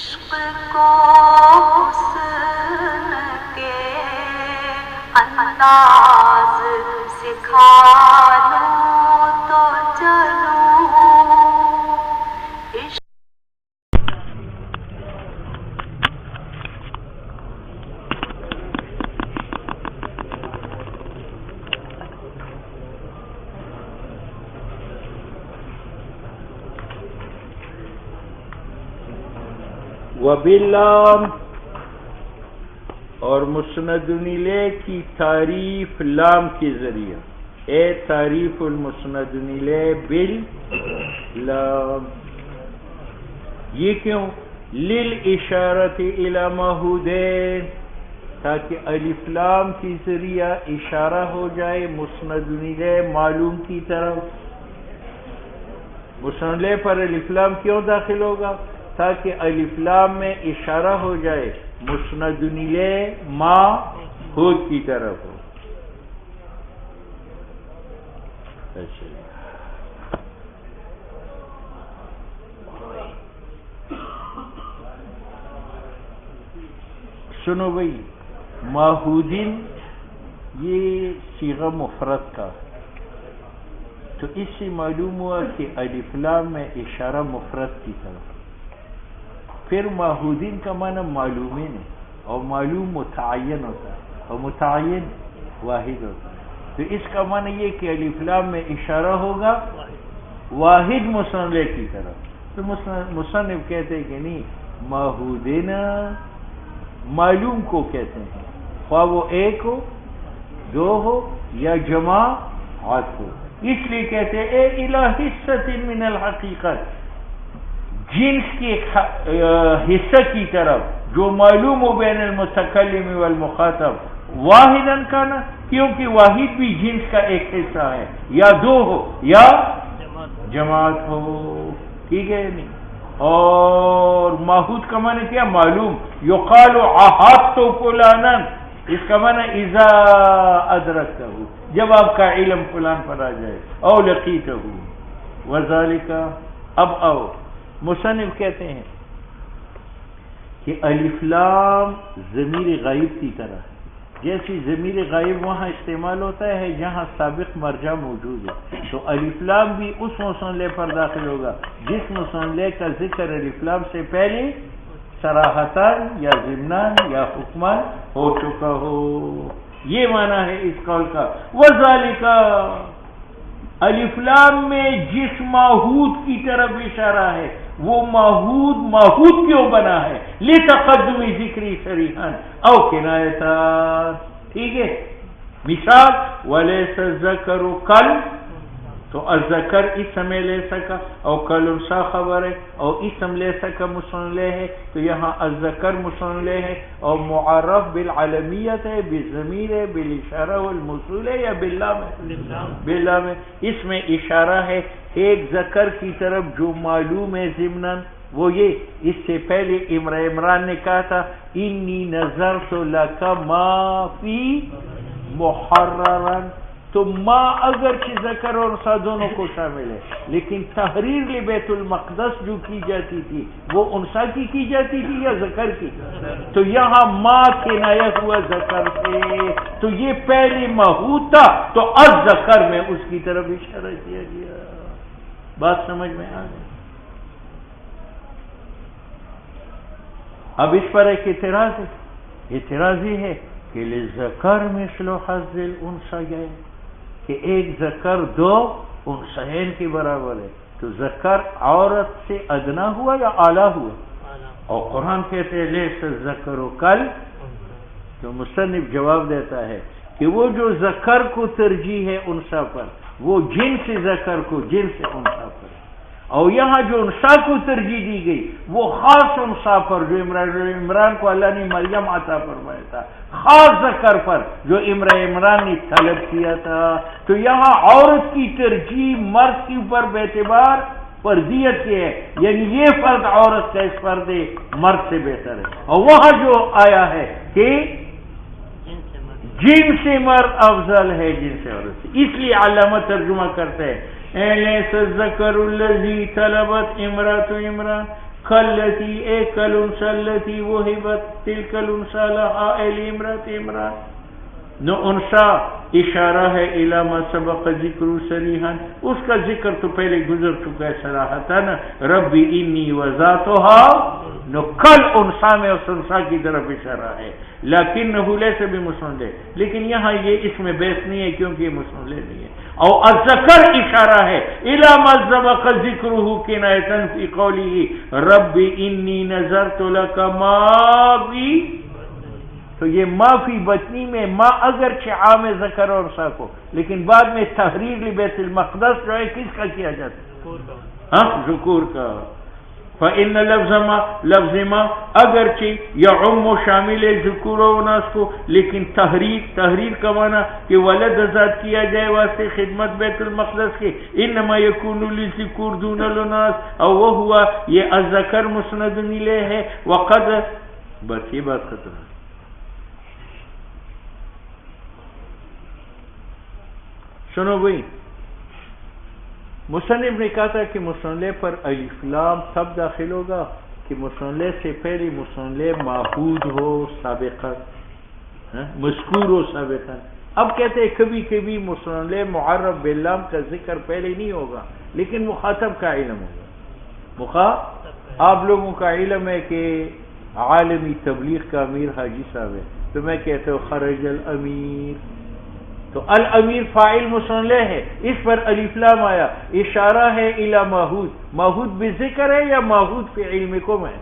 عشق کو حسن کے انداز سکھا لوں تو چلوں عشق وباللام اور مسند الیہ کی تعریف لام کے ذریعے، اے تعریف المسند الیہ باللام. یہ کیوں؟ للاشارۃ الی معہودین، تاکہ الف لام کے ذریعہ اشارہ ہو جائے مسند الیہ معلوم کی طرف. مسند الیہ پر الف لام کیوں داخل ہوگا؟ تاکہ الف لام میں اشارہ ہو جائے مسند الیہ معہود کی طرف ہو. سنو بھائی، معہودین یہ صیغہ مفرد کا، تو اس سے معلوم ہوا کہ الف لام میں اشارہ مفرد کی طرف. پھر معہودین کا معنی معلومین ہے، اور معلوم متعین ہوتا ہے اور متعین واحد ہوتا ہے. تو اس کا معنی یہ کہ الف لام میں اشارہ ہوگا واحد مسند کی طرف. تو مصنف کہتے ہیں کہ نہیں، معہودین معلوم کو کہتے ہیں، خواہ وہ ایک ہو، دو ہو یا جماعت ہو. اس لیے کہتے ہیں اے الی حصۃ من الحقیقت، جنس کے حصہ کی طرف جو معلوم ہو بین المتکلم والمخاطب واحداً کانا، کیونکہ واحد بھی جنس کا ایک حصہ ہے، یا دو ہو یا جماعت ہو. ٹھیک ہے نہیں؟ اور معہود کا معنی کیا؟ معلوم. یقال عہدت فلانا، اس کا معنی اذا ادرکتہ، جب آپ کا علم فلان پر آ جائے، او لقیتہ وذالک. اب آؤ، مصنف کہتے ہیں کہ الف لام ضمیر غائب کی طرح ہے. جیسی ضمیر غائب وہاں استعمال ہوتا ہے جہاں سابق مرجع موجود ہے، تو الف لام بھی اس مسند پر داخل ہوگا جس مسند کا ذکر الف لام سے پہلے صراحتاً یا ضمناً یا حکماً ہو چکا ہو. یہ معنی ہے اس قول کا. وذالک، الف لام میں جس معہود کی طرف اشارہ ہے وہ معہود کیوں بنا ہے؟ لتقدم ذکری صریحاً او کنایتاً. ٹھیک ہے؟ مثال ولیس الذکر کل، تو الذکر اسم لے سکا، او کل انسا خبر ہے، او اسم لے سکا مسند ہے، تو یہاں الذکر مسند ہے اور معرف بالعلمیت ہے، بالضمیر ہے، بالاشارہ والموصول ہے، یا باللام ہے؟ باللام ہے. اس میں اشارہ ہے ایک ذکر کی طرف جو معلوم ہے ضمناً، وہ یہ اس سے پہلے عمران نے کہا تھا انی نذرت لک ما فی محررا. تو ما اگرچہ ذکر اور انثی دونوں کو شامل ہے، لیکن تحریر لبیت المقدس جو کی جاتی تھی وہ انثی کی جاتی تھی یا ذکر کی؟ تو یہاں ما کنایت ہوا ذکر سے، تو یہ پہلے معہود تھا تو الذکر میں اس کی طرف اشارہ کیا گیا. بات سمجھ میں آ گئی؟ اب اس پر ایک اعتراض ہے. اعتراض یہ ہے کہ للذکر مثل حظ الانثیین، کہ ایک ذکر دو انثیین کے برابر ہے، تو ذکر عورت سے ادنا ہوا یا اعلیٰ ہوا؟ اور قرآن کہتے ہیں لیس الذکر کل. تو مصنف جواب دیتا ہے کہ وہ جو ذکر کو ترجیح ہے انثی پر، وہ جنس ذکر کو جنس انثی پر، اور یہاں جو انثی کو ترجیح دی گئی وہ خاص انثی پر جو عمران کو اللہ نے مریم عطا فرمایا تھا، خاص ذکر پر جو عمران نے طلب کیا تھا. تو یہاں عورت کی ترجیح مرد کے اوپر باعتبار فرضیت کے ہے، یعنی یہ فرد عورت کا اس فرد مرد سے بہتر ہے. اور وہاں جو آیا ہے کہ جن سے مرد افضل ہے جن سے عورت سے، اس لیے علامہ ترجمہ کرتے ہیں الیس الذکر الذی طلبت امرأۃ عمران، کلتی اے کلنسا التی وہبت تلک الانسا لہا اے امرات عمران. نو انسا اشارہ ہے الی ما سبق ذکر صریحا، اس کا ذکر تو پہلے گزر چکا ہے صراحتاً. ربی انی وذاتها، نو کل انسا میں اس انسا کی طرف اشارہ ہے، لیکنہ لیس بمسند، لیکن یہاں یہ اس میں بیس نہیں ہے کیونکہ یہ مسند نہیں ہے. اور الذکر اشارہ ہے الی ما سبق ذکرہ کنایۃ فی قولہ ربی انی نذرت لک ما بی. تو یہ ما فی بطنی میں ما اگرچہ عام ذکر اور انثیٰ کو، لیکن بعد میں تحریر لبیت المقدس جو ہے کس کا کیا جاتا ہے؟ ہاں، ذکور کا. فإن لفظ ما اگرچہ یعم شامل ذکور و اناس کو، لیکن تحریر کا معنی کہ ولد ذات کیا جائے واسطے خدمت بیت المقدس کے. انما یکون للذکور دون الاناس، اور وہ ہوا یہ الذکر مسند الیہ ہے. وقد بس یہ بات ختم ہے. سنو بھئی، مصنف نے کہا تھا کہ مصنلے پر الف لام تب داخل ہوگا کہ مصنلے سے پہلے مصنلے معہود ہو سابقا، مذکور ہو سابقا. اب کہتے ہیں کبھی کبھی مصنلے معرف باللام کا ذکر پہلے نہیں ہوگا لیکن مخاطب کا علم ہوگا. آپ لوگوں کا علم ہے کہ عالمی تبلیغ کا امیر حاجی صاحب ہے، تو میں کہتا ہوں خرج الامیر، تو الامیر فاعل مصنلے ہے، اس پر الف لام آیا، اشارہ ہے الی معہود. معہود بذکر ہے یا معہود فی علمکم ہے؟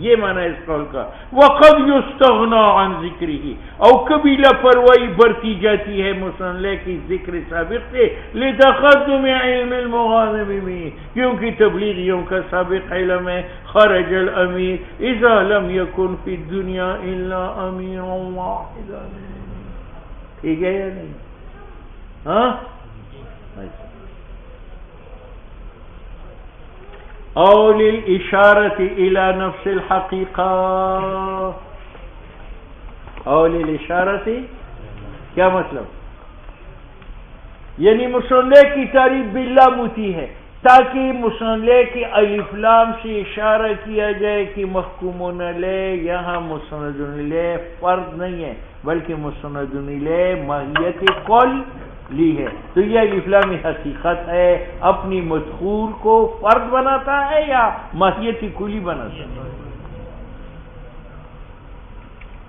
یہ معنی اس قول کا. وقد یستغنا عن ذکرہ، اور کبھی لاپرواہی برتی جاتی ہے مصنلے کی ذکر سابق سے، لتقدم علم المغانم میں، کیونکہ تبلیغیوں کا سابق علم ہے. خرج الامیر اذا لم یکن فی الدنیا الا امیر واحد. ٹھیک ہے یا نہیں؟ ہاں، او للاشارۃ الی نفس الحقیقہ. او للاشارۃ کیا مطلب؟ یعنی مصنلے کی تعریف باللام ہوتی ہے تاکہ مصنلے کے الف لام سے اشارہ کیا جائے کہ محکوم علیہ یہاں مسند علیہ فرد نہیں ہے بلکہ مسند علیہ ماہیت کلی ہے. تو یہ الف لام حقیقت ہے، اپنی مدخول کو فرد بناتا ہے یا ماہیت کلی بناتا ہے.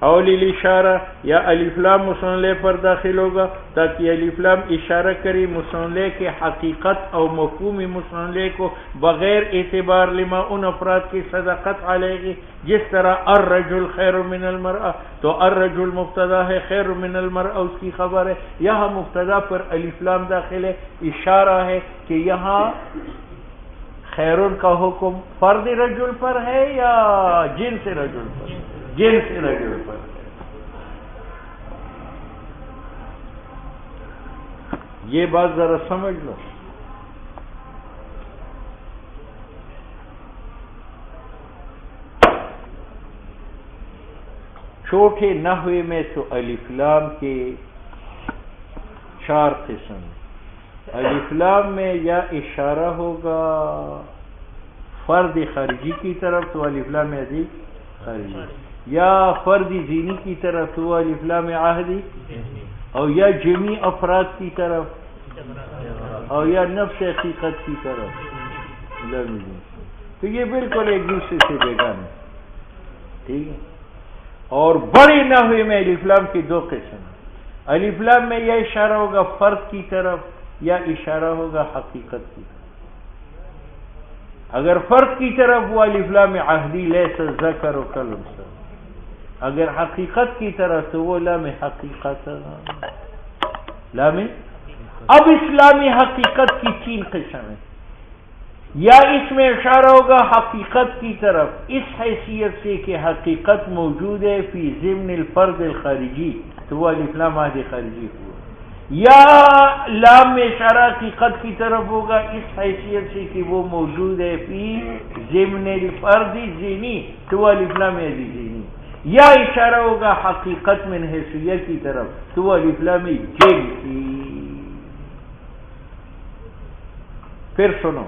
اول الاشارہ یا الف لام مصنلے پر داخل ہوگا تاکہ الف لام اشارہ کرے مصنلے کے حقیقت اور مفہوم مصنلے کو بغیر اعتبار لما ان افراد کی صداقت علیہ. جس طرح الرجل خیر من المرأہ، تو الرجل مبتدا ہے، خیر من المرأہ اس کی خبر ہے. یہاں مبتدا پر الف لام داخل ہے، اشارہ ہے کہ یہاں خیرون کا حکم فرد رجل پر ہے یا جنس رجل پر؟ جنس رجل پر. یہ بات ذرا سمجھ لو. چھوٹے نحوے میں تو الف لام کے 4 قسم. الف لام میں یا اشارہ ہوگا فرد خارجی کی طرف تو الف لام عہدی خارجی، یا فرد ذہنی کی طرف تو الف لام عہدی، اور یا جمعی افراد کی طرف، اور یا نفس حقیقت کی طرف. تو یہ بالکل ایک دوسرے سے بیگان ہے. ٹھیک ہے. اور بڑے نحوے میں الف لام کی 2 قسم ہیں. الف لام میں یا اشارہ ہوگا فرد کی طرف یا اشارہ ہوگا حقیقت کی طرف. اگر فرد کی طرف وہ الف لام عہدی لیس الذکر کالانثی، اگر حقیقت کی طرف تو وہ لام حقیقت. لام اب اسلامی حقیقت کی 3 قسم ہیں. یا اس میں اشارہ ہوگا حقیقت کی طرف اس حیثیت سے کہ حقیقت موجود ہے فی ضمن الفرد الخارجی، تو وہ الف لام عہد خارجی ہوا. یا لام میں اشارہ حقیقت کی طرف ہوگا اس حیثیت سے کہ وہ موجود ہے فی ضمن الفرد ذہنی، تو وہ الف لام عہد ذہنی. یا اشارہ ہوگا حقیقت من حیثیت کی طرف تو وہ الف لام جنسی. پھر سنو،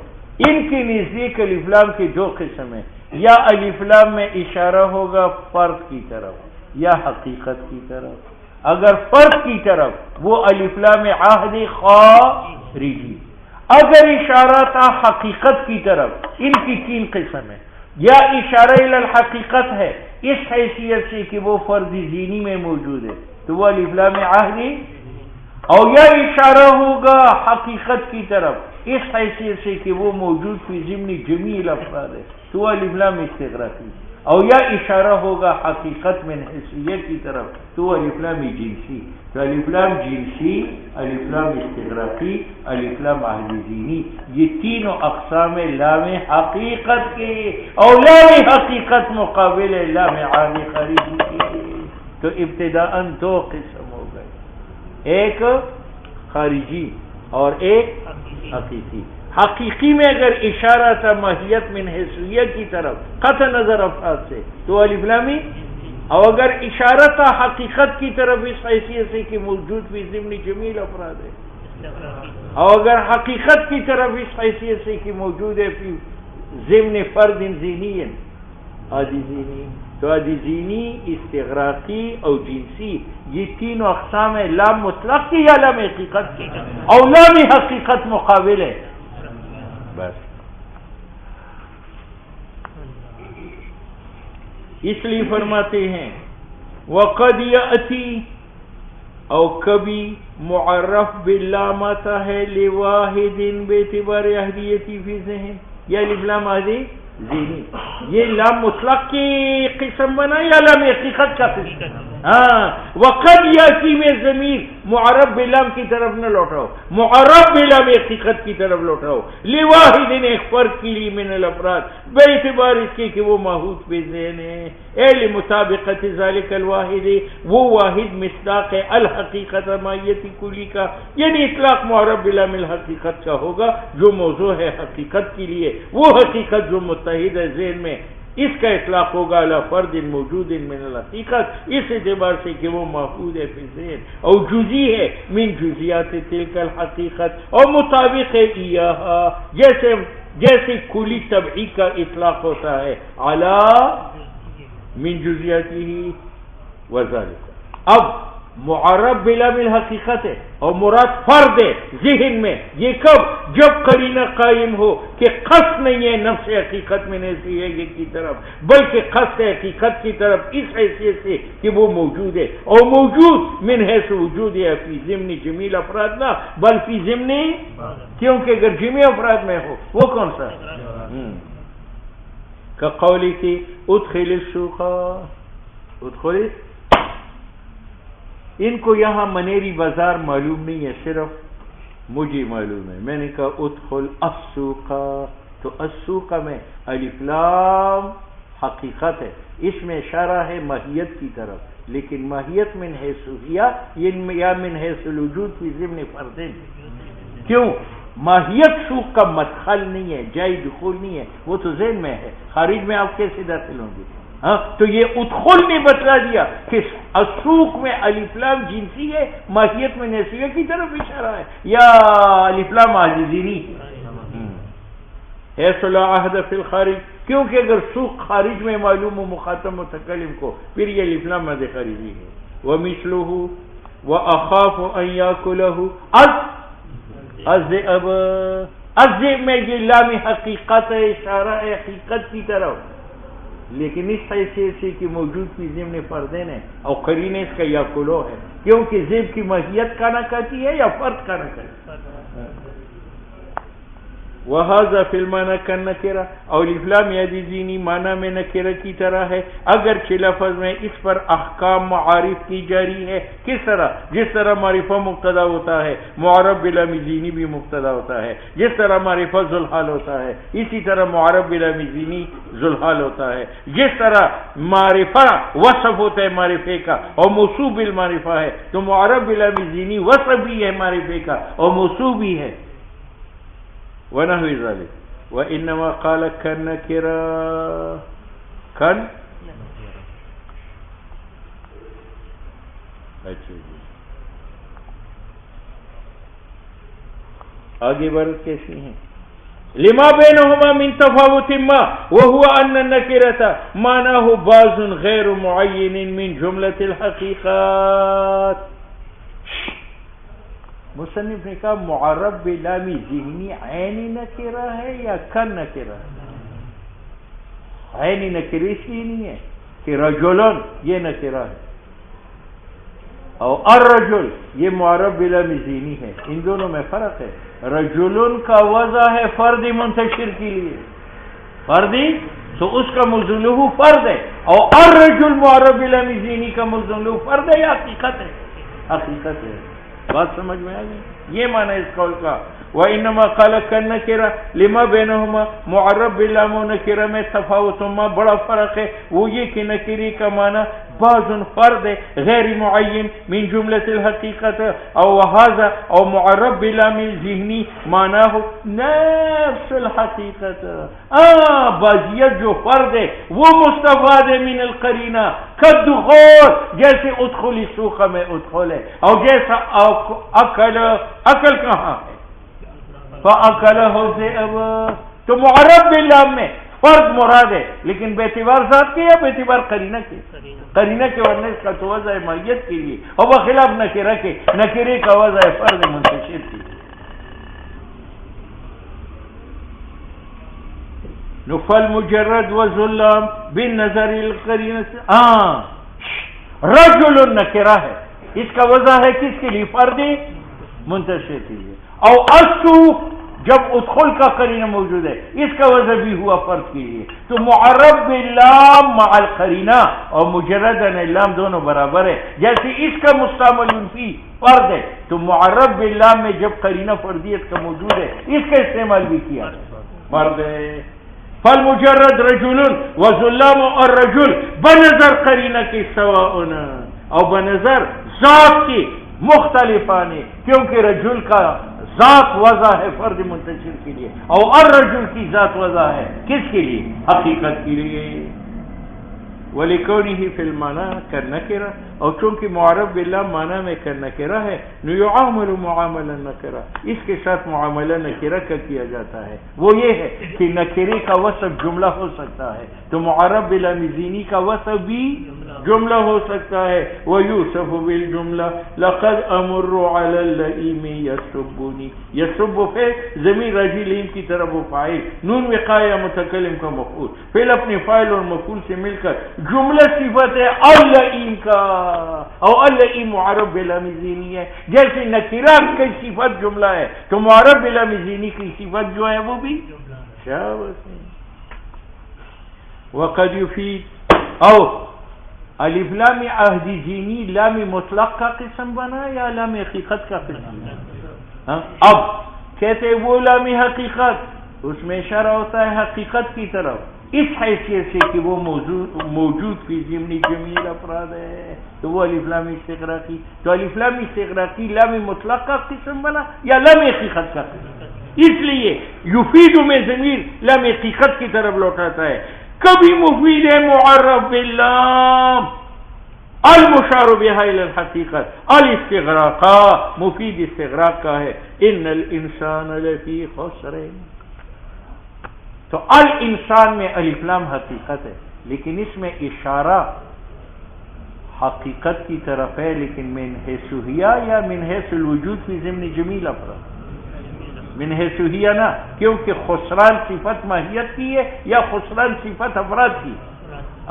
ان کے نزدیک الف لام کی 2 قسم ہیں. یا الف لام میں اشارہ ہوگا فرد کی طرف یا حقیقت کی طرف؟ اگر فرد کی طرف وہ الف لام عہد خارجی، اگر اشارہ تھا حقیقت کی طرف، ان کی تین قسم ہے، یا اشارہ الی الحقیقت ہے اس حیثیت سے کہ وہ فرد ذہنی میں موجود ہے تو وہ الف لام عہدی، اور یا اشارہ ہوگا حقیقت کی طرف اس حیثیت سے کہ وہ موجود فی ضمن جمیع الافراد ہے تو وہ الف لام استغراقی، اور یا اشارہ ہوگا حقیقت من حیثیت کی طرف تو وہ الف لام جنسی۔ تو الف لام جنسی، الف لام استغراقی، الف لام عہدی ذہنی، یہ تینوں اقسام لام حقیقت کے، اور لام حقیقت مقابل ہے لام عہد خارجی کے۔ تو ابتداءً دو قسم ہو گئے، ایک خارجی اور ایک حقیقی۔ حقیقی میں اگر اشارہ تھا ماہیت من حیثیت کی طرف قطع نظر افراد سے تو الف لامی، اور اگر اشارہ تھا حقیقت کی طرف اس حیثیت سے کہ موجود فی ضمن جمیع الافراد ہے، اور اگر حقیقت کی طرف اس حیثیت سے کہ موجود ہے فی ضمن فرد ذہنی عادی ذہنی، تو عادی ذہنی، استغراقی اور جنسی یہ تینوں اقسام ہیں، لام مطلق کی یا لام حقیقت کی، اور لام حقیقت مقابل ہے بس۔ اس لیے فرماتے ہیں وقد یأتی، اور کبھی معرف باللام آتا ہے لواحد باعتبار احدیتی فی ذہن، یا الف لام عہدی ذہنی، یہ لام مطلق کی قسم بنا یا لام حقیقت کا قسم؟ ہاں، وقد یاتی میں ضمیر معرب بلام کی طرف نہ لوٹاؤ، معرب بلام حقیقت کی طرف لوٹاؤ، لواحد ایک فرد کے لیے من الافراد بے اعتبار اس کے کہ وہ ماحوط بے ذہن ہے، اے لمطابقت ذالک الواحد، وہ واحد مصداق ہے الحقیقت ماہیتی کلی کا، یعنی اطلاق معرب بلام الحقیقت کا ہوگا جو موضوع ہے حقیقت کے لیے، وہ حقیقت جو متحد ہے ذہن میں، اس کا اطلاق ہوگا علی فرد موجود من الحقیقت، اس اعتبار سے کہ وہ محفوظ ہے فی ذہن، اور جزی ہے من جزیات تلک الحقیقت، اور مطابق ہے ایہا، جیسے کلی طبعی کا اطلاق ہوتا ہے علی من جزیاتی وذالک۔ اب معرب بلام الحقیقت ہے اور مراد فرد ہے ذہن میں، یہ کب؟ جب قرینہ قائم ہو کہ قصد نہیں ہے نفس حقیقت میں نہیں کی طرف، بلکہ قصد حقیقت کی طرف اس حیثیت سے کہ وہ موجود ہے، اور موجود من حیث وجود ہے فی ضمن جمیع افراد نہ بل فی ضمن، کیونکہ اگر جمیع افراد میں ہو وہ کون سا؟ کہ قولی کی ادخل السوق، ادخل، ان کو یہاں منیری بازار معلوم نہیں ہے، صرف مجھے معلوم ہے، میں نے کہا ادخل السوق، تو السوق میں الف لام حقیقت ہے، اس میں اشارہ ہے ماہیت کی طرف، لیکن ماہیت من حیث یا من حیث الوجود فی ضمن فردین، کیوں؟ ماہیت سوق کا مدخل نہیں ہے، جائے دخول نہیں ہے، وہ تو ذہن میں ہے، خارج میں آپ کیسے داخل ہوں گے؟ ہاں، تو یہ ادخل نے بتلا دیا کہ السوق میں الف لام جنسی ہے، ماہیت میں نسیہ کی طرف اشارہ ہے، یا الف لام عاجزینی ہے صلاح عہد فی الخارج، کیونکہ اگر سوق خارج میں معلوم ہو مخاطب متکلم کو پھر یہ الف لام عہد خارجی ہے۔ ومثلہ واخاف ان یاکلہ الذئب، الذئب میں یہ لام حقیقت ہے، اشارہ ہے حقیقت کی طرف، لیکن اس حیثیت سے کہ موجود کی ضمن فردین ہے، اور قرینہ اس کا یاکلو ہے، کیونکہ ذئب کی ماہیت کا نہ کہتی ہے یا فرد کا نہ کہتی ہے۔ وَهَذَا فِي الْمَعْنَى كَالنَّكِرَةِ، اور الف لام عہدی معنی میں نکرہ کی طرح ہے، اگرچہ لفظ میں اس پر احکام معارف کی جاری ہے، کس طرح؟ جس طرح معرفہ مبتدا ہوتا ہے معرب بلام ذینی بھی مبتدا ہوتا ہے، جس طرح معرفہ ذوالحال ہوتا ہے اسی طرح معرب بلام ذینی ذوالحال ہوتا ہے، جس طرح معرفہ وصف ہوتا ہے معرفے کا اور موصوف بالمعرفہ ہے، تو معرب بلام ذینی وصف بھی ہے معرفے کا اور موصوف بھی ہے۔ ونحو ذلك وانما قال كالنكرة كن، آگے بڑھ کیسی ہیں؟ لما بينهما من تفاوت ما وهو أن النكرة معناه باز غير معين من جملة الحقيقات. مصنف نے کہا معرب بلام ذہنی عینی نکرہ ہے یا کن نکرہ ہے؟ عینی نکرہ اس لیے نہیں ہے کہ رجلن یہ نکرہ ہے اور الرجل یہ معرب بلام ذہنی ہے. ان دونوں میں فرق ہے. رجلن کا وضع ہے فردی منتشر کے لیے، فردی تو اس کا مزلوح فرد ہے، اور الرجل معرب بلام ذہنی کا مزلوح فرد ہے یا حقیقت ہے؟ حقیقت ہے. بات سمجھ میں آ گئی؟ یہ معنی اس قول کا. وَإِنَّمَا قَالَ كَالنَّكِرَةِ لِمَا بَيْنَهُمَا معرب بلام و نکرہ میں تفاوت ما بڑا فرق ہے. وہ یہ کہ نکری کا معنی بعض فرد ہے غیر معین من جملت الحقیقت، او وهذا او معرب بلام ذہنی معناه نفس الحقیقت. بعضیت جو فرد ہے وہ مستفاد ہے من القرینہ کالدخول، جیسے ادخل السوق میں ادخل ہے، اور جیسا اکل کہاں ہے فَأَكَلَهُ الذِّئْبُ. تو معرب بلام میں فرد مراد ہے لیکن بے اعتبار ذات کے یا بے اعتبار قرینہ کے؟ قرینہ کے ورنہ اس کا تو وضع ہے ماہیت کے لیے، اور بخلاف نکرہ کے نکرے کا وضع ہے فرد منتشر کے لیے. نفل مجرد وظلام بالنظر القرینہ. رجل نکرہ ہے، اس کا وضع ہے کس کے لیے؟ فرد منتشر کے لیے. اور السوق جب ادخل کا قرینہ موجود ہے اس کا وضع بھی ہوا فرد کے لیے. تو معرب باللام مع القرینہ اور مجرد اللام دونوں برابر ہے. جیسے اس کا مستعمل فی فرد ہے تو معرب باللام میں جب قرینہ فردیت کا موجود ہے اس کا استعمال بھی کیا فرد ہے. فالمجرد رجل وظلام الرجل بنظر قرینہ کی سواء، اور بنظر ذات کی مختلفان ہے کیونکہ رجل کا ذات وضع ہے فرد منتشر کے لیے، اور الرجل کی ذات وضع ہے کس کے لیے؟ حقیقت کے لیے. وَلِكَوْنِهِ فِي الْمَعْنَى كَالنَّكِرَةِ، اور چونکہ معرب باللام معنی میں كالنَّكِرَةِ ہے يُعَامَلُ مُعَامَلَ النَّكِرَةِ، اس کے ساتھ معاملہ نکرہ کا کیا جاتا ہے. وہ یہ ہے کہ نکرے کا وصف جملہ ہو سکتا ہے تو معرب بلام ذہنی کا وصف بھی جملہ ہو سکتا ہے. وَيُوصَفُ بِالْجُمْلَةِ لَقَدْ أَمُرُّ عَلَى اللَّئِيمِ يَسُبُّنِي. يَسُبُّ فعل ضمیر راجع لئیم کی طرف وہ فاعل، نون وقایہ متکلم کا مفعول، فعل اپنے فاعل اور مفعول سے مل کر جملہ صفت ہے اللئیم کا، اور اللئیم معرب بلام ذہنی ہے. جیسے نکرہ کی صفت جملہ ہے تو معرب بلام ذہنی کی صفت جو ہے وہ بھی شاباش. وقد یفید او الف لام عہد ذہنی لام مطلق کا قسم بنا یا لام حقیقت کا قسم بنا؟ اب کہتے وہ لام حقیقت، اس میں اشارہ ہوتا ہے حقیقت کی طرف اس حیثیت سے کہ وہ موجود فی ضمن جمیع افراد ہے، تو وہ الف لام استغراقی. تو الف لام استغراقی لام مطلق کا قسم بنا یا لام حقیقت کا قسم؟ اس لیے یفید میں ضمیر لام حقیقت کی طرف لوٹاتا ہے. کبھی مفید ہے معرب باللام المشار بها الى الحقیقت الاستغراقا، مفید استغراق کا ہے. ان الانسان لفی خسر، تو الانسان میں الف لام حقیقت ہے لیکن اس میں اشارہ حقیقت کی طرف ہے، لیکن من حیث ہیہ یا من حیث الوجود فی ضمن جمیع افراد؟ من حیث ہیہ نا، کیونکہ خسران صفت ماہیت کی ہے یا خسران صفت افراد کی؟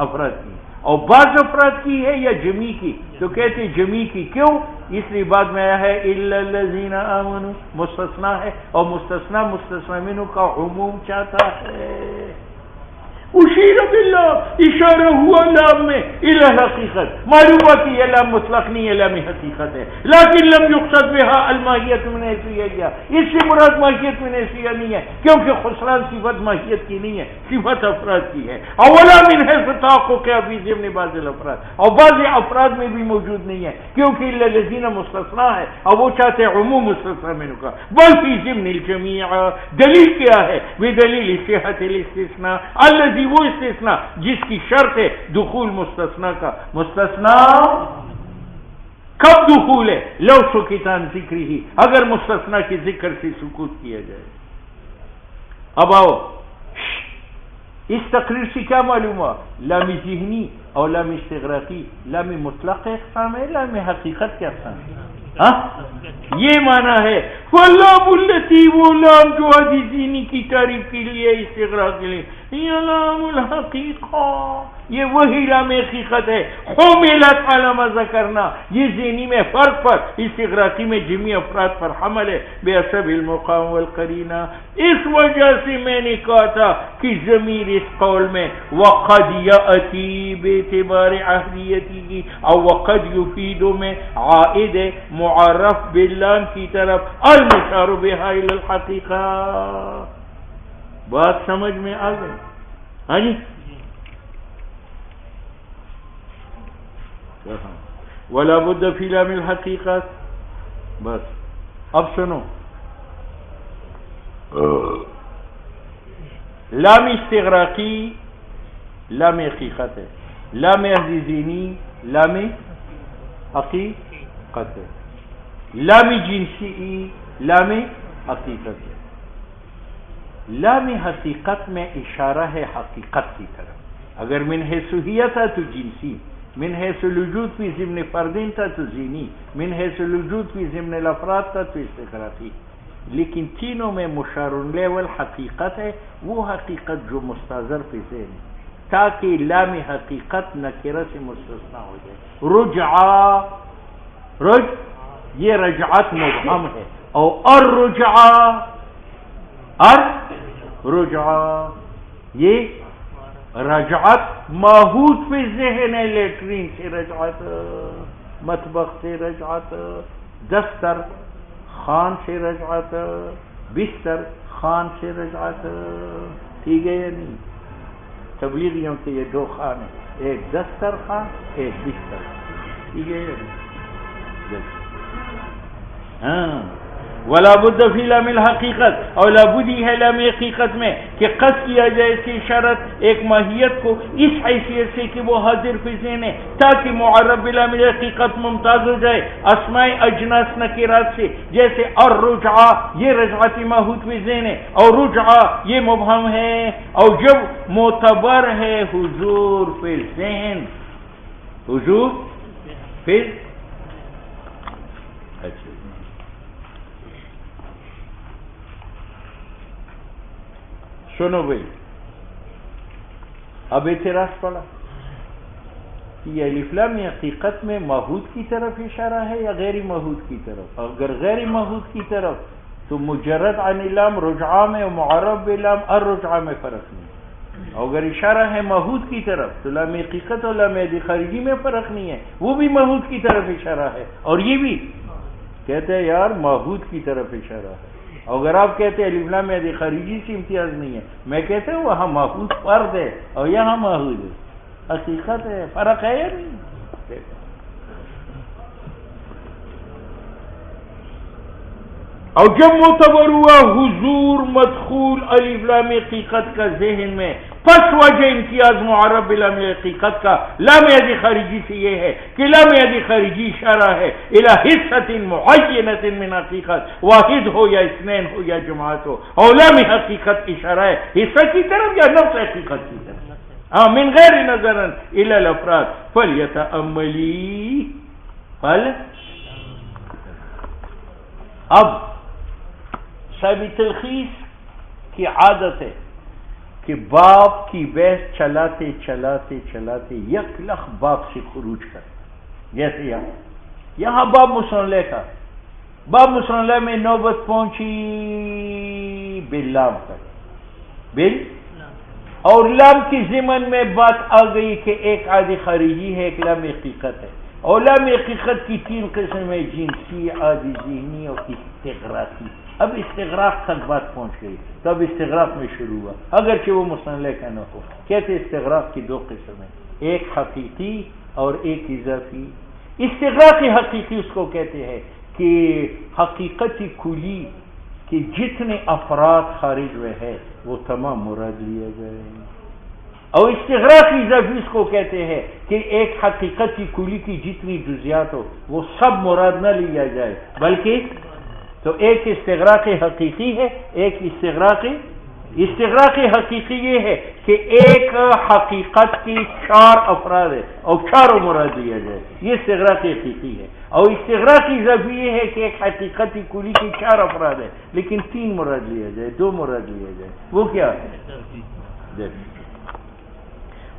افراد کی. اور بعض افراد کی ہے یا جمی کی؟ تو کہتے جمی کی. کیوں؟ اس لیے بعد میں آیا ہے الا الذین آمنوا، مستثنا ہے، اور مستثنا منہ کا عموم چاہتا ہے. اشیر باللہ، اشارہ ہوا لام میں الی حقیقت، معلوم ہوا کہ یہ لام مطلق نہیں ہے، لام حقیقت ہے. لیکن لم یقصد بها الماہیت من حیثیہ، اس سے مراد ماہیت من حیثیہ نہیں ہے کیونکہ خسران صفت ماہیت کی نہیں ہے، صفت افراد کی ہے. اولا من حیث تحقق فی ضمن بعض الافراد، اور بعض افراد میں بھی موجود نہیں ہے کیونکہ الا الذین مستثنا ہے اور وہ چاہتے ہیں عموم مستثنا منہ کا، بل فی ضمن الجمیع. دلیل کیا ہے؟ بدلیل صحت الاستثناء الذی، وہ استثناء جس کی شرط ہے دخول مستثنا کا. مستثنا کب دخول ہے؟ لو سکتان ذکری ہی، اگر مستثنا کی ذکر سے سکوت کیا جائے. اب آؤ، اس تقریر سے کیا معلوم ہوا؟ لام ذہنی اور لام استغراقی لام مطلق اقسام ہے، لام حقیقت کے اقسام ہے. ہاں یہ معنی ہے واللام التی، وہ لام جو حدی ذہنی کی تعریف کے لیے استغراق کے لیے، یہ لام الحقیقہ، یہ وہی لام حقیقت ہے. حملت علی ما ذکرنا، یہ ذہنی میں فرق پر، استغراقی میں جمعی افراد پر حمل ہے. بحسب المقام والقرینہ، اس وجہ سے میں نے کہا تھا کہ ضمیر اس قول میں وقد یاتی باعتبار اہلیتی کی اور وقد یفیدو میں عائد معرف باللام کی طرف، المشار بہا الی الحقیقہ. بات سمجھ میں آ گئی؟ ہاں جی. ولا بد فی لام الحقیقت. بس اب سنو، لام استغراقی لام حقیقت ہے، لام اہلی ذہنی لام حقیقت ہے، لام جنسی لام حقیقت ہے. لام حقیقت میں اشارہ ہے حقیقت کی طرف. اگر من حیثیت تھا تو جنسی، من حیث الوجود فی ضمن فردین تھا تو ذہنی، من حیث الوجود فی ضمن الافراد تھا تو استغراقی. لیکن تینوں میں مشار لیول حقیقت ہے، وہ حقیقت جو مستظر فی ذہن ہے، تاکہ لام حقیقت نکرہ سے مستثنا ہو جائے. رج یہ رجعت مبہم ہے، اور الرجعہ یہ رجعت ماحوط فی ذہن ہے. لیٹرین سے رجعت، مطبخ سے رجعت، دستر خان سے رجعت، بستر خان سے رجعت. ٹھیک ہے یا نہیں؟ تبلیغیوں کے یہ دو خان ہیں، ایک دستر خان ایک بستر خان. ٹھیک ہے یا نہیں؟ ہاں. ولا بد فی لام الحقیقت، اور لابدی ہے لام حقیقت میں کہ قصد کیا جائے اس کی شرط ایک ماہیت کو اس حیثیت سے کہ وہ حاضر فی ذہن ہے، تاکہ معرب بلام الحقیقت ممتاز ہو جائے اسماء اجناس نکرات سے. جیسے الرجعہ یہ رجعتی ماحوط فی ذہن ہے، اور رجعہ یہ مبہم ہے، اور جب معتبر ہے حضور فی ذہن، حضور فی. اچھا سنو بھائی، اب اعتراض پڑا کہ یہ الف لام حقیقت میں ماحوط کی طرف اشارہ ہے یا غیر ماحوط کی طرف؟ اگر غیر ماحوط کی طرف تو مجرد عن لام رجعہ میں اور معرب بلام الرجعہ میں فرق نہیں. اور اگر اشارہ ہے ماحوط کی طرف تو لام حقیقت اور لام عہد خارجی میں فرق نہیں ہے، وہ بھی ماحوط کی طرف اشارہ ہے، اور یہ بھی کہتے ہیں یار ماحوط کی طرف اشارہ ہے. اگر آپ کہتے ہیں الف لام عہد خارجی سے امتیاز نہیں ہے، میں کہتا ہوں وہاں ماحوط فرد ہے اور یہاں ماحوط ہے، حقیقت ہے، فرق ہے یا نہیں؟ اور جب معتبر ہوا حضور مدخول الف لام حقیقت کا ذہن میں، پس وجہ امتیاز معرب بلام حقیقت کا لام عہد خارجی سے یہ ہے کہ لام عہد خارجی اشارہ ہے الی حصۃ معینۃ من حقیقت، واحد ہو یا اثنین ہو یا جماعت ہو، اور لام حقیقت اشارہ ہے حصہ کی طرف یا نفس حقیقت کی طرف. من غیر نظر الی الافراد فلیتأملی. اب صاحب تلخیص کی عادت ہے کہ باپ کی بحث چلاتے چلاتے چلاتے یک لخ باپ سے خروج کر. جیسے یہاں باب مصنلہ تھا، باب مصنلہ میں نوبت پہنچی باللام تک، اور لام کی ضمن میں بات آ گئی کہ ایک عادی خارجی ہے، ایک لام حقیقت ہے، اور لام حقیقت کی تین قسمیں، جنسی، عادی ذہنی اور استغراقی. اب استغراق تک بات پہنچ گئی، تو اب استغراق میں شروع ہوا، اگرچہ وہ مصنلہ کا نہ ہو. کہتے استغراق کی دو قسمیں، ایک حقیقی اور ایک اضافی. استغراق حقیقی اس کو کہتے ہیں کہ حقیقتی کلی کہ جتنے افراد خارج ہوئے ہیں وہ تمام مراد لیا جائے. اور استغراق اضافی اس کو کہتے ہیں کہ ایک حقیقتی کلی کی جتنی جزیات ہو وہ سب مراد نہ لیا جائے، بلکہ تو ایک استغراق حقیقی ہے، ایک استغراق استغراق حقیقی یہ ہے کہ ایک حقیقت کی 4 افراد ہے اور 4 مراد لیا جائے، یہ استغراق حقیقی ہے. اور استغراق اضافی یہ ہے کہ ایک حقیقت کلی کی 4 افراد ہے لیکن 3 مراد لیا جائے، 2 مراد لیا جائے. وہ کیا ہے؟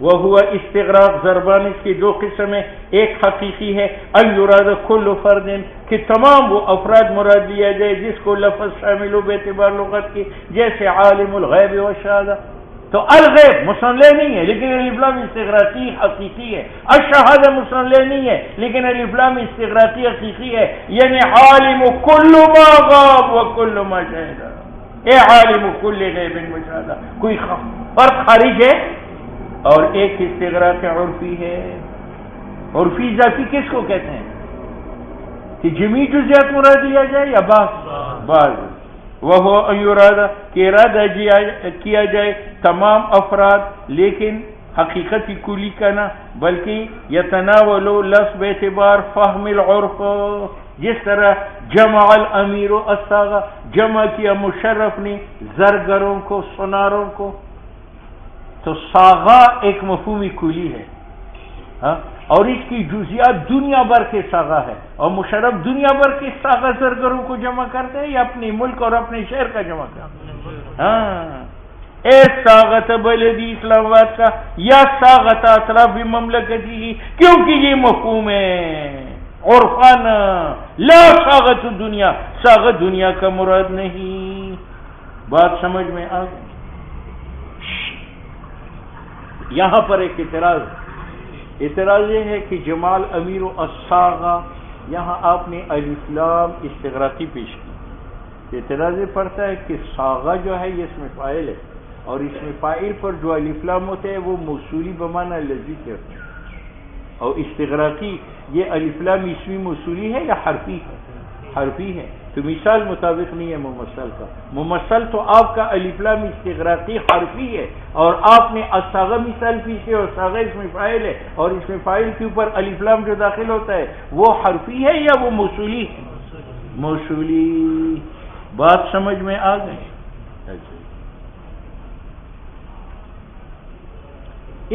وہ استغراق ضربان، اس کی 2 قسم ہیں. ایک حقیقی ہے ان یراد کل فرد، کہ تمام وہ افراد مراد لیا جائے جس کو لفظ شامل ہو باعتبار لغت کی، جیسے عالم الغیب و شہادہ. تو الغیب مسلح نہیں ہے لیکن الف لام استغراقی حقیقی ہے. الشہادہ مسلح نہیں ہے لیکن الف لام استغراقی حقیقی ہے. یعنی عالم کل ما غاب و کل ما شہد، اے عالم کل غیب و شہادہ. کوئی فرق خارج ہے. اور ایک استغراق عرفی ہے. عرفی اضافی کس کو کہتے ہیں؟ کہ جمی جزیات مراد لیا جائے یا بعض. وہ ارادہ کہ ارادہ کیا جائے تمام افراد لیکن حقیقت کلی کا نہ، بلکہ یتناول لفظ باعتبار فہم العرف، جس طرح جمع الامیر الصاغہ، جمع کیا مشرف نے زرگروں کو، سناروں کو. تو صاغہ ایک مفہومی کلی ہے اور اس کی جزیات دنیا بھر کے صاغہ ہے. اور مشرف دنیا بھر کے صاغہ زرگروں کو جمع کرتے ہیں یا اپنے ملک اور اپنے شہر کا جمع کرتے ہیں؟ اے صاغت بلدی اسلام آباد کا یا صاغت اطراف مملکتی، کیونکہ یہ مفہوم ہے عرفان. لا صاغت دنیا، صاغت دنیا کا مراد نہیں. بات سمجھ میں آ گئی؟ یہاں پر ایک اعتراض یہ ہے کہ جمال امیر و الصاغہ، یہاں آپ نے الف لام استغراقی پیش کی. اعتراض یہ پڑتا ہے کہ صاغہ جو ہے یہ اس میں فاعل ہے اور اس میں فاعل پر جو الف لام ہوتے ہیں وہ موصولی بمعنی لفظی کے ہوتے ہیں، اور استغراقی یہ الف لام اسمی موصولی ہے یا حرفی ہے؟ حرفی ہے. تو مثال مطابق نہیں ہے ممثل کا. ممثل تو آپ کا الف لام استغراقی حرفی ہے اور آپ نے الصاغہ مثال پیچھے اور صاغہ اس میں فاعل ہے اور اس میں فاعل کے اوپر الف لام جو داخل ہوتا ہے وہ حرفی ہے یا وہ موصولی ہے؟ موصولی. بات سمجھ میں آ گئی؟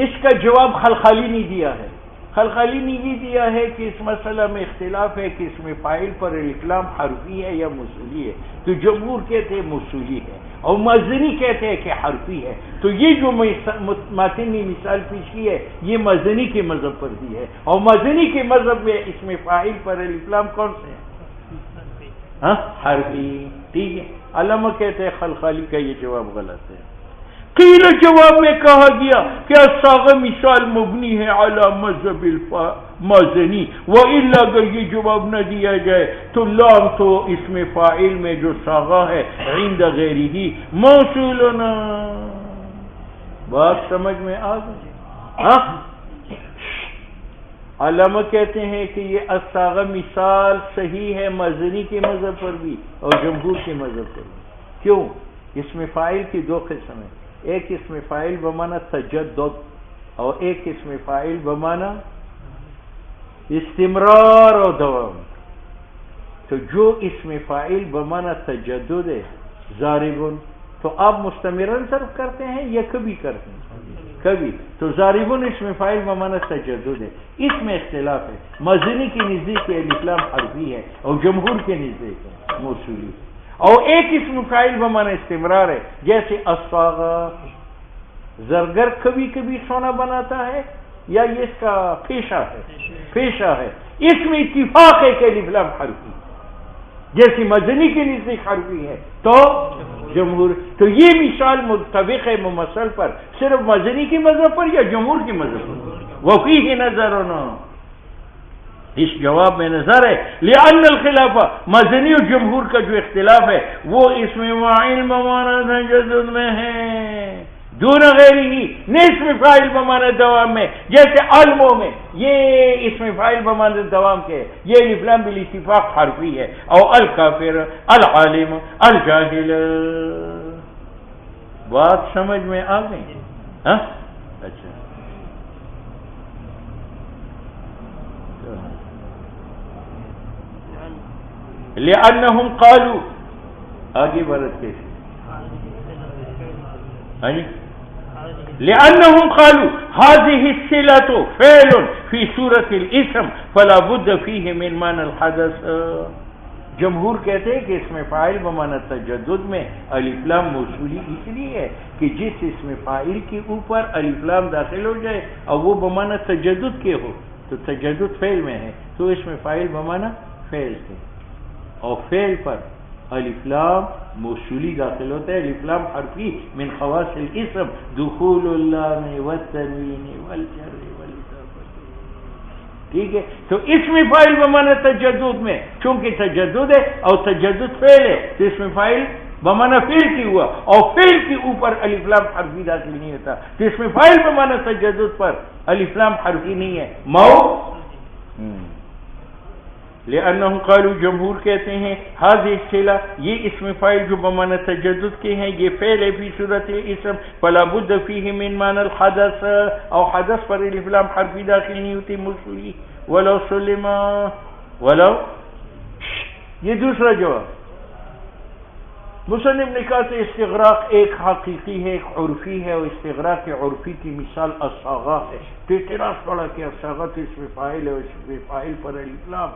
اس کا جواب خلخالی نہیں دیا ہے. خلخالی نے یہ دیا ہے کہ اس مسئلہ میں اختلاف ہے کہ اس میں فاعل پر الف لام حرفی ہے یا موصولی ہے. تو جمہور کہتے ہیں موصولی ہے اور مازنی کہتے ہیں کہ حرفی ہے. تو یہ جو ماتن نے مثال پیش کی ہے یہ مازنی کے مذہب پر بھی ہے اور مازنی کے مذہب میں اس میں فاعل پر الف لام کون سے ہے؟ حرفی. ٹھیک ہے. علامہ کہتے ہیں خلخالی کا یہ جواب غلط ہے. قیل جواب میں کہا گیا کہ الصاغہ مثال مبنی ہے علی مذہب مازنی، وإلا اگر یہ جواب نہ دیا جائے تو لام تو اس میں فاعل میں جو صاغہ ہے عند غیرہ موصولنا. بات سمجھ میں آ گئی؟ علامہ کہتے ہیں کہ یہ الصاغہ مثال صحیح ہے مازنی کے مذہب پر بھی اور جمہور کے مذہب پر بھی. کیوں؟ اس میں فاعل کی 2 قسم ہیں. ایک اس میں فاعل بمعنی تجدد اور ایک اس میں فاعل بمعنی استمرار اور دوام. تو جو اس میں فاعل بمعنی تجدد ہے ضاربن، تو آپ مستمرن صرف کرتے ہیں یا کبھی کرتے ہیں؟ کبھی. تو ضاربن اس میں فاعل بمعنی تجدد ہے. اس میں اختلاف ہے. مازنی کے نزدیک الف لام حرفی ہے اور جمہور کے نزدیک موصولی. اور ایک اسم فاعل بمعنی استمرار ہے، جیسے الصاغہ. زرگر کبھی کبھی سونا بناتا ہے یا یہ اس کا پیشہ ہے. اس میں اتفاق ہے کہ الف لام حرفی، جیسی مازنی کے نزدیک حرفی ہے تو جمہور. تو یہ مثال مطابق ہے ممثل پر صرف مازنی کے مذہب پر یا جمہور کے مذہب پر؟ وفیہ نظرنا، اس جواب میں نظر ہے. لأن الخلاف مازنی اور جمہور کا جو اختلاف ہے وہ اس میں فاعل بمعنی تجدد میں ہے دون غیرہ، نہیں اس میں فاعل بمعنی دوام میں. جیسے علموں میں یہ اس میں فاعل بمعنی دوام کے یہ الف لام بالاتفاق حرفی ہے. اور الکافر، العالم، الجاہل. بات سمجھ میں آ گئی؟ اچھا. لأنهم قالوا، آگے برت کیسے لأنهم قالوا هذه الصلة فعل في سورة الاسم فلا بد فيه من معنى الحدث. جمہور کہتے ہیں کہ اس میں فاعل بمعنی تجدد میں الف لام موصولی اس لیے ہے کہ جس اس میں فاعل کے اوپر الف لام داخل ہو جائے اور وہ بمعنی تجدد کے ہو تو تجدد فعل میں ہے تو اس میں فاعل بمعنی فعل سے، اور فعل پر الف لام موصولی داخل ہوتا ہے. الف لام حرفی من خواص الاسم دخول اللام والتنوین والجر والاضافہ. ٹھیک ہے، تو اس میں فاعل بمعنی تجدد میں چونکہ تجدد ہے اور تجدد فعل ہے تو اس میں فاعل بمعنی فعل کی ہوا اور فعل کے اوپر الف لام حرفی داخل نہیں ہوتا تو اس میں فاعل بمعنی تجدد پر الف لام حرفی نہیں ہے لأنهم قالوا جمہور کہتے ہیں هذه الصلة یہ اسم فاعل جو بمعنی تجدد کے ہیں یہ فعل ہے فی صورت الاسم فلا بد فيه من معنى الحدث اور حدث پر الف لام حرفی داخل نہیں ہوتی موصولی ولو سلم ولو. یہ دوسرا جواب مصنف نے کہا کہ استغراق ایک حقیقی ہے ایک عرفی ہے اور استغراق عرفی کی مثال الصاغہ ہے. تو اعتراض پڑا کہ الصاغہ اسم فاعل ہے اور اسم فاعل پر الف لام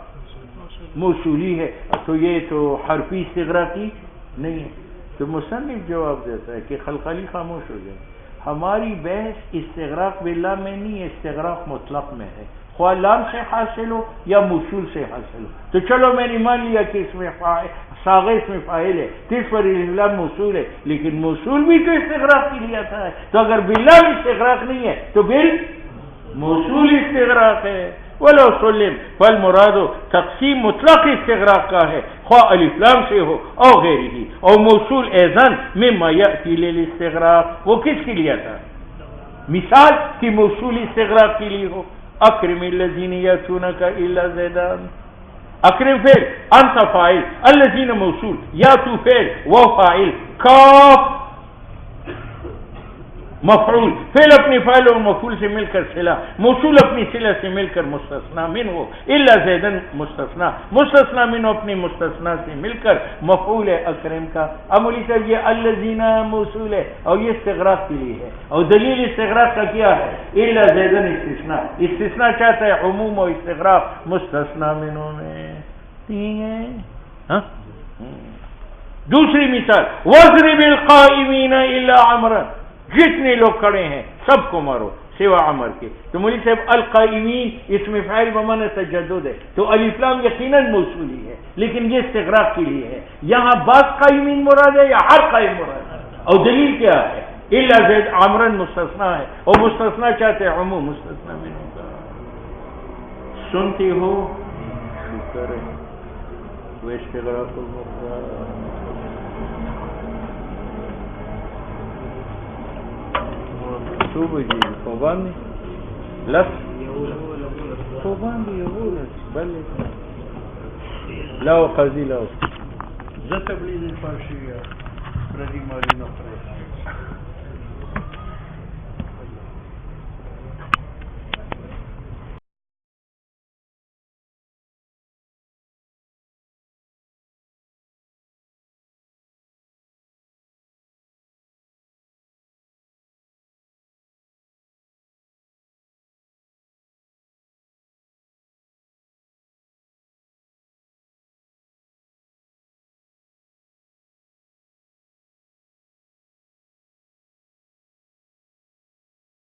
موصولی ہے تو یہ تو حرفی استغراقی نہیں ہے. تو مصنف جواب دیتا ہے کہ خلخالی خاموش ہو جائے. ہماری بحث استغراق باللام میں نہیں ہے، استغراق مطلق میں ہے، خواہ لام سے حاصل ہو یا موصول سے حاصل ہو. تو چلو میں نے مان لیا کہ اس میں صاغہ اس میں فاعل ہے تو اس پر لام موصول ہے لیکن موصول بھی تو استغراق کے لیے آتا ہے تو اگر باللام استغراق نہیں ہے تو بال موصول استغراق ہے. ولو سلم فالمراد تقسیم مطلق استغراق کا ہے خواہ الف لام سے ہو او غیر ہی اور موصول ایضاً مما یأتی للاستغراق وہ کس کے لیے آتا ہے مثال کی موصول استغراق کے لیے ہو. اکرم الذین یاتونک الا زیدان اکرم فعل انت فاعل الذین موصول یاتو فعل وہ فاعل کاف مفعول فعل اپنی فاعل اور مفعول سے مل کر صلہ موصول اپنی صلہ سے مل کر مستثنا من ہو الا زیدن مستثنا من اپنی مستثنا سے مل کر مفعول ہے اکرم کا. امولی صاحب یہ الذین موصول ہے اور یہ استغراق کے لیے ہے اور دلیل استغراق کا کیا ہے الا زیدن استثناء چاہتا ہے عموم و استغراق مستثنا منوں میں. ٹھیک ہے. دوسری مثال واضرب القائمین الا عمرا جتنے لوگ کھڑے ہیں سب کو مارو سوا عمر کے. تو مولی صاحب القائمین اس میں فاعل بمعنی تجدد ہے تو الف لام یقیناً موصولی ہے لیکن یہ استغراق کے لیے ہے. یہاں بعض قائمین مراد ہے یا ہر قائم مراد ہے اور دلیل کیا ہے الا زید عمرن مستثنا ہے اور مستثنا چاہتے ہیں عموم مستثنا میں ہوگا. سنتے ہو شکر ہے وہ استغراق شو بجي فوباني لس فوباني يقول بلد لا وقضي لا زتبلي الفارشية ردي مالي نقرأ